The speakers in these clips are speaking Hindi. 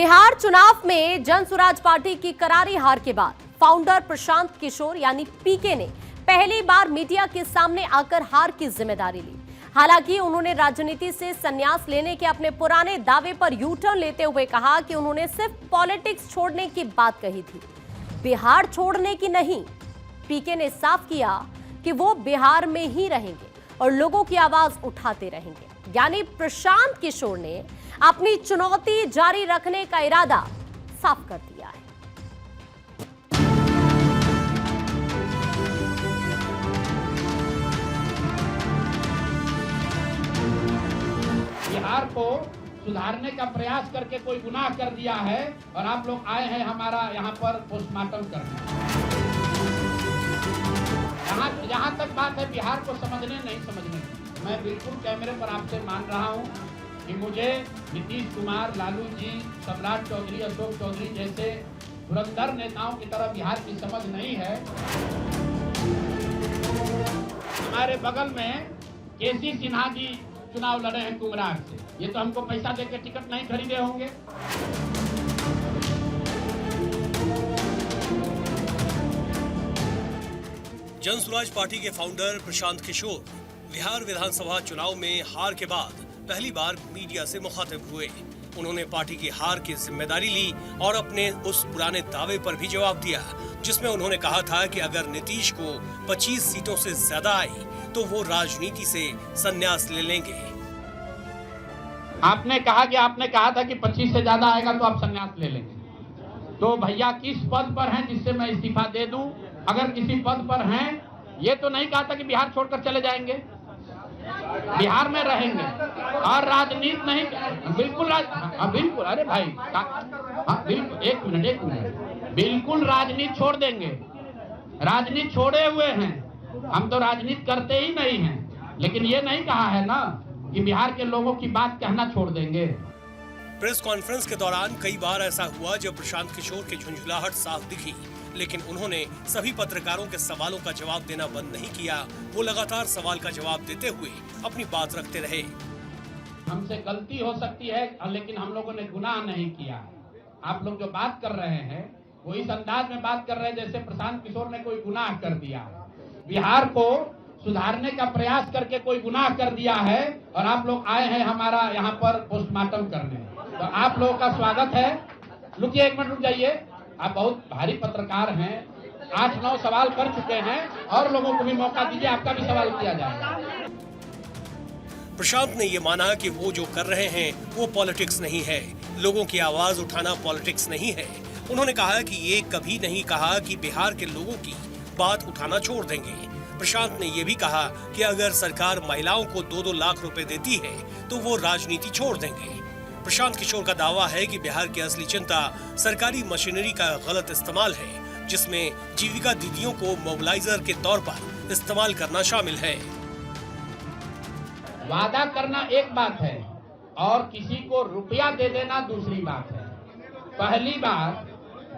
बिहार चुनाव में जनसुराज पार्टी की करारी हार के बाद फाउंडर प्रशांत किशोर यानी पीके ने पहली बार मीडिया के सामने आकर हार की जिम्मेदारी ली। हालांकि उन्होंने राजनीति से संन्यास लेने के अपने पुराने दावे पर यू टर्न लेते हुए कहा कि उन्होंने सिर्फ पॉलिटिक्स छोड़ने की बात कही थी, बिहार छोड़ने की नहीं। पीके ने साफ किया कि वो बिहार में ही रहेंगे और लोगों की आवाज उठाते रहेंगे। यानी प्रशांत किशोर ने अपनी चुनौती जारी रखने का इरादा साफ कर दिया है। बिहार को सुधारने का प्रयास करके कोई गुनाह कर दिया है और आप लोग आए हैं हमारा यहाँ पर पोस्टमार्टम करने। जहाँ तक बात है बिहार को समझने नहीं समझने, मैं बिल्कुल कैमरे पर आपसे मान रहा हूँ कि मुझे नीतीश कुमार, लालू जी, सम्राट चौधरी, अशोक चौधरी जैसे धुरंधर नेताओं की तरह बिहार की समझ नहीं है। हमारे बगल में केसी सिन्हा जी चुनाव लड़े हैं कुंगरार से, ये तो हमको पैसा देकर टिकट नहीं खरीदे होंगे। जनसुराज पार्टी के फाउंडर प्रशांत किशोर बिहार विधानसभा चुनाव में हार के बाद पहली बार मीडिया से मुखातिब हुए। उन्होंने पार्टी की हार की जिम्मेदारी ली और अपने उस पुराने दावे पर भी जवाब दिया, जिसमें उन्होंने कहा था कि अगर नीतीश को 25 सीटों से ज्यादा आई तो वो राजनीति से संन्यास ले लेंगे। आपने कहा था कि 25 से ज्यादा आएगा तो आप संन्यास ले लेंगे। तो भैया किस पद पर हैं जिससे मैं इस्तीफा दे दूं? अगर किसी पद पर हैं, ये तो नहीं कहा था कि बिहार छोड़कर चले जाएंगे, बिहार में रहेंगे और राजनीति नहीं। बिल्कुल बिल्कुल, अरे भाई बिल्कुल, एक मिनट, बिल्कुल राजनीति छोड़ देंगे। राजनीति छोड़े हुए हैं, हम तो राजनीति करते ही नहीं हैं, लेकिन ये नहीं कहा है ना कि बिहार के लोगों की बात कहना छोड़ देंगे। प्रेस कॉन्फ्रेंस के दौरान कई बार ऐसा हुआ जब प्रशांत किशोर की झुंझुलाहट साफ दिखी, लेकिन उन्होंने सभी पत्रकारों के सवालों का जवाब देना बंद नहीं किया। वो लगातार सवाल का जवाब देते हुए अपनी बात रखते रहे। हमसे गलती हो सकती है, लेकिन हम लोगों ने गुनाह नहीं किया। आप लोग जो बात कर रहे हैं वो इस अंदाज में बात कर रहे हैं जैसे प्रशांत किशोर ने कोई गुनाह कर दिया, बिहार को सुधारने का प्रयास करके कोई गुनाह कर दिया है और आप लोग आए हैं हमारा यहाँ पर पोस्टमार्टम करने। तो आप लोगों का स्वागत है। रुकिए, एक मिनट रुक जाइए। आप बहुत भारी पत्रकार हैं, 8-9 सवाल कर चुके हैं और लोगों को भी मौका दीजिए, आपका भी सवाल किया जाएगा। प्रशांत ने ये माना कि वो जो कर रहे हैं वो पॉलिटिक्स नहीं है, लोगों की आवाज उठाना पॉलिटिक्स नहीं है। उन्होंने कहा कि ये कभी नहीं कहा कि बिहार के लोगों की बात उठाना छोड़ देंगे। प्रशांत ने ये भी कहा कि अगर सरकार महिलाओं को 2-2 लाख रुपए देती है तो वो राजनीति छोड़ देंगे। प्रशांत किशोर का दावा है कि बिहार की असली चिंता सरकारी मशीनरी का गलत इस्तेमाल है, जिसमें जीविका दीदियों को मोबिलाइजर के तौर पर इस्तेमाल करना शामिल है। वादा करना एक बात है और किसी को रुपया दे देना दूसरी बात है। पहली बार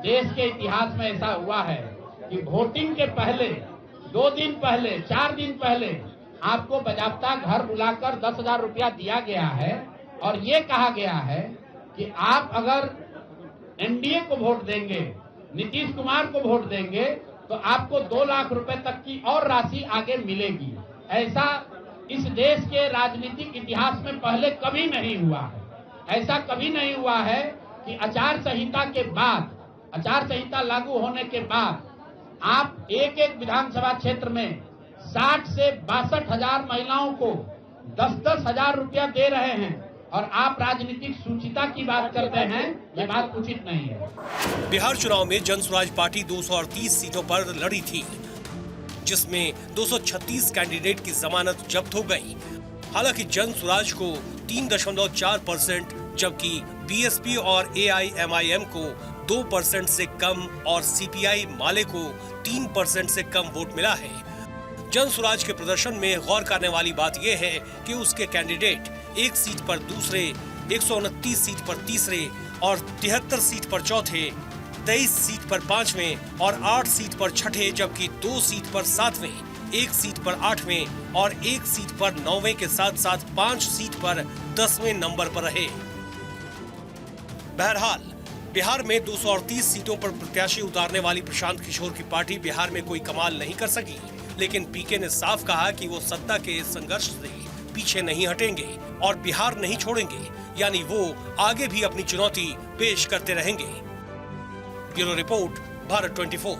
देश के इतिहास में ऐसा हुआ है कि वोटिंग के पहले 2 दिन पहले, 4 दिन पहले आपको बाजाबता घर बुलाकर 10,000 रुपया दिया गया है और ये कहा गया है कि आप अगर एनडीए को वोट देंगे, नीतीश कुमार को वोट देंगे तो आपको 2 लाख रुपए तक की और राशि आगे मिलेगी। ऐसा इस देश के राजनीतिक इतिहास में पहले कभी नहीं हुआ है। ऐसा कभी नहीं हुआ है कि आचार संहिता के बाद, आचार संहिता लागू होने के बाद आप एक विधानसभा क्षेत्र में 60 से 62 हजार महिलाओं को 10-10 हजार रुपया दे रहे हैं और आप राजनीतिक सुचिता की बात करते हैं, ये बात उचित नहीं है। बिहार चुनाव में जनसुराज पार्टी 238 सीटों पर लड़ी थी, जिसमें 236 कैंडिडेट की जमानत जब्त हो गई। हालांकि जनसुराज को 3.4%, जबकि बीएसपी और एआईएमआईएम को 2% से कम और सीपीआई माले को 3% से कम वोट मिला है। जनसुराज के प्रदर्शन में गौर करने वाली बात यह है कि उसके कैंडिडेट 1 सीट पर दूसरे, 129 सीट पर तीसरे और 73 सीट पर चौथे, 23 सीट पर पांचवें और 8 सीट पर छठे, जबकि 2 सीट पर सातवें, 1 सीट पर 8वें और 1 सीट पर 9वें के साथ साथ 5 सीट पर 10वें नंबर पर रहे। बहरहाल बिहार में 238 सीटों पर प्रत्याशी उतारने वाली प्रशांत किशोर की पार्टी बिहार में कोई कमाल नहीं कर सकी, लेकिन पीके ने साफ कहा कि वो सत्ता के संघर्ष से पीछे नहीं हटेंगे और बिहार नहीं छोड़ेंगे, यानी वो आगे भी अपनी चुनौती पेश करते रहेंगे। Bureau report, Bharat 24।